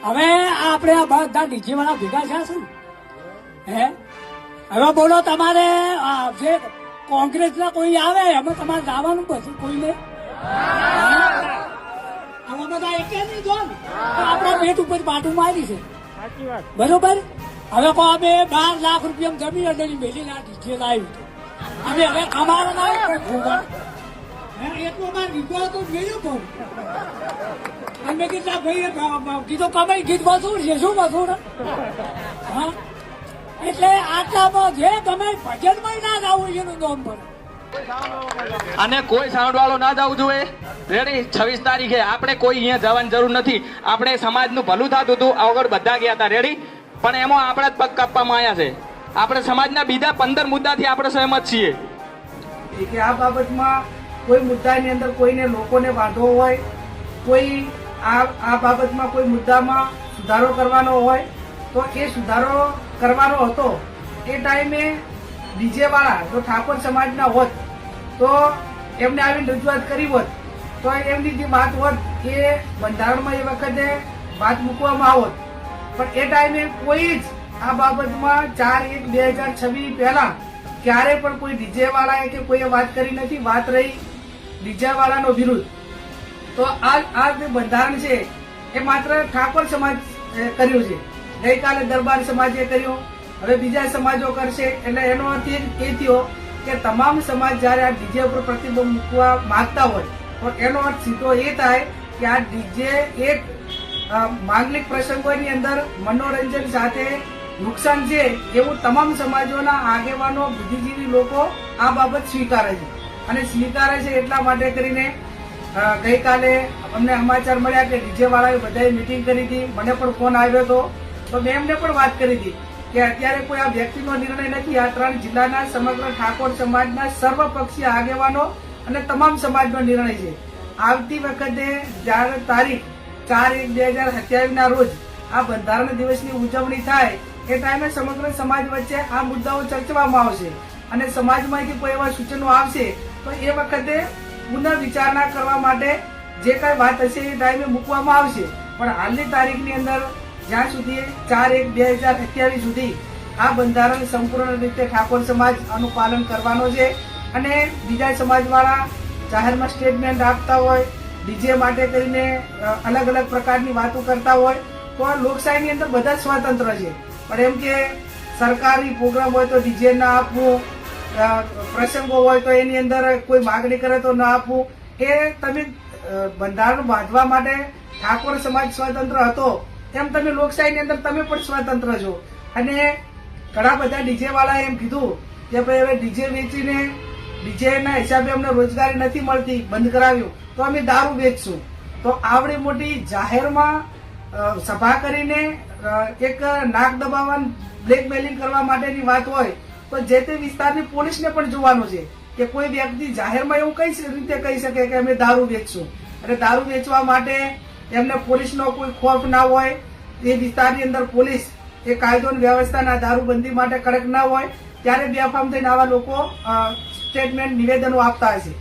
હવે આપણે આ બધા ડીજે વાળા ભેગા થયા છે ને હે હવે બોલો તમારે જે કોંગ્રેસના કોઈ આવે એમાં તમારે જવાનું પછી કોઈને આમાં બધા એક નહીં જો આપણા પેટ ઉપર પાટું મારી છે બરોબર હવે કો અમે 12 લાખ રૂપિયા જમીન અડેલી મેલીને આ ડીજે લાવ્યું અમે હવે અમારો ના એટલો બાર દીધો તો મેળ્યો પણ અમે કેટલા ભાઈ કીધું કમાઈ ગીત વસૂલ છે શું વસૂલ હા એટલે આટલામાં જે તમે ભજનમાં ના જવું એનું નામ પડે અને કોઈ સાઉન્ડ વાળો ના જવું જોઈએ રેડી 26 તારીખે આપણે કોઈ અહીંયા જવાની જરૂર નથી આપણે સમાજનું ભલું થતું હતું આગળ બધા ગયા હતા રેડી પણ એમાં આપણા જ પગ કાપવામાં આવ્યા છે આપણે સમાજના બીજા 15 મુદ્દાથી આપણે સહમત છીએ કે આ બાબતમાં કોઈ મુદ્દાની અંદર કોઈને લોકોને વાંધો હોય કોઈ આ બાબતમાં કોઈ મુદ્દામાં સુધારો કરવાનો હોય તો એ સુધારો કરવાનો હતો એ ટાઈમે ડીજે વાળા જો ઠાકોર સમાજના હોત તો એમને આવીને રજૂઆત કરી હોત તો એમની જે વાત હોત એ બંધારણમાં એ વખતે વાત મૂકવામાં આવત પણ એ ટાઈમે કોઈ જ આ બાબતમાં 4/1/2026 પહેલા ક્યારે પણ કોઈ ડીજે વાળાએ કે કોઈએ વાત કરી નથી વાત રહી ડીજે વાળાનો વિરુદ્ધ તો આ જે બંધારણ છે એ માત્ર ઠાકોર સમાજ કર્યું છે ગઈકાલે દરબાર સમાજે કર્યું હવે બીજા સમાજો કરશે એટલે એનો અર્થ એ થયો કે તમામ સમાજ જયારે આ ડીજે ઉપર પ્રતિબંધ મૂકવા માંગતા હોય તો એનો અર્થ સીધો એ થાય કે આ ડીજે એક માંગલિક પ્રસંગોની અંદર મનોરંજન સાથે નુકસાન છે એવું તમામ સમાજોના આગેવાનો બુદ્ધિજીવી લોકો આ બાબત સ્વીકારે છે અને સ્વીકારે છે એટલા માટે કરીને ગઈકાલે અમને સમાચાર મળ્યા કે ડીજે વાળાએ બધાએ મિટિંગ કરી હતી મને પણ ફોન આવ્યો હતો તો મેં એમને પણ વાત કરી હતી કે અત્યારે કોઈ આ વ્યક્તિનો નિર્ણય નથી આ 3 જિલ્લાના સમગ્ર ઠાકોર સમાજના સર્વપક્ષીય આગેવાનો અને તમામ સમાજનો નિર્ણય છે આવતી વખતે જ્યારે તારીખ 4/1/2027 ના રોજ આ બંધારણ દિવસની ઉજવણી થાય એ ટાઈમે સમગ્ર સમાજ વચ્ચે આ મુદ્દાઓ ચર્ચવામાં આવશે અને સમાજમાંથી કોઈ એવા સૂચનો આવશે તો એ વખતે પુનઃ વિચારણા કરવા માટે જે કઈ વાત હશે એ ટાઈમે મૂકવામાં આવશે પણ હાલની તારીખની અંદર જ્યાં સુધી 4/1/2027 સુધી આ બંધારણ સંપૂર્ણ રીતે ઠાકોર સમાજ આનું પાલન કરવાનો છે અને બીજા સમાજવાળા જાહેરમાં સ્ટેટમેન્ટ આપતા હોય ડીજે માટે કરીને અલગ અલગ પ્રકારની વાતો કરતા હોય તો લોકશાહીની અંદર બધા સ્વતંત્ર છે પણ એમ કે સરકારી પ્રોગ્રામ હોય તો ડીજે ના આપવું પ્રસંગો હોય તો એની અંદર કોઈ માગણી કરે તો ના આપવું એ તમે બંધારણ બાંધવા માટે ઠાકોર સમાજ સ્વતંત્ર હતો એમ તમે લોકશાહીની અંદર તમે પણ સ્વતંત્ર છો અને ઘણા બધા ડીજે વાળાએ એમ કીધું કે ભાઈ હવે ડીજે વેચીને ડીજે ના હિસાબે અમને રોજગારી નથી મળતી બંધ કરાવ્યું તો અમે દારૂ વેચશું તો આવડી મોટી જાહેરમાં સભા કરીને એક નાક દબાવવા બ્લેકમેલિંગ કરવા માટેની વાત હોય તો જે તે વિસ્તારની પોલીસને પણ જોવાનું છે કે કોઈ વ્યક્તિ જાહેરમાં એવું કઈ રીતે કહી શકે કે અમે દારૂ વેચશું અને દારૂ વેચવા માટે એમને પોલીસનો કોઈ ખોફ ના હોય એ વિસ્તારની અંદર પોલીસ એ કાયદો અને વ્યવસ્થાના દારૂબંધી માટે કડક ના હોય ત્યારે બેફામ થઈને આવા લોકો સ્ટેટમેન્ટ નિવેદનો આપતા હશે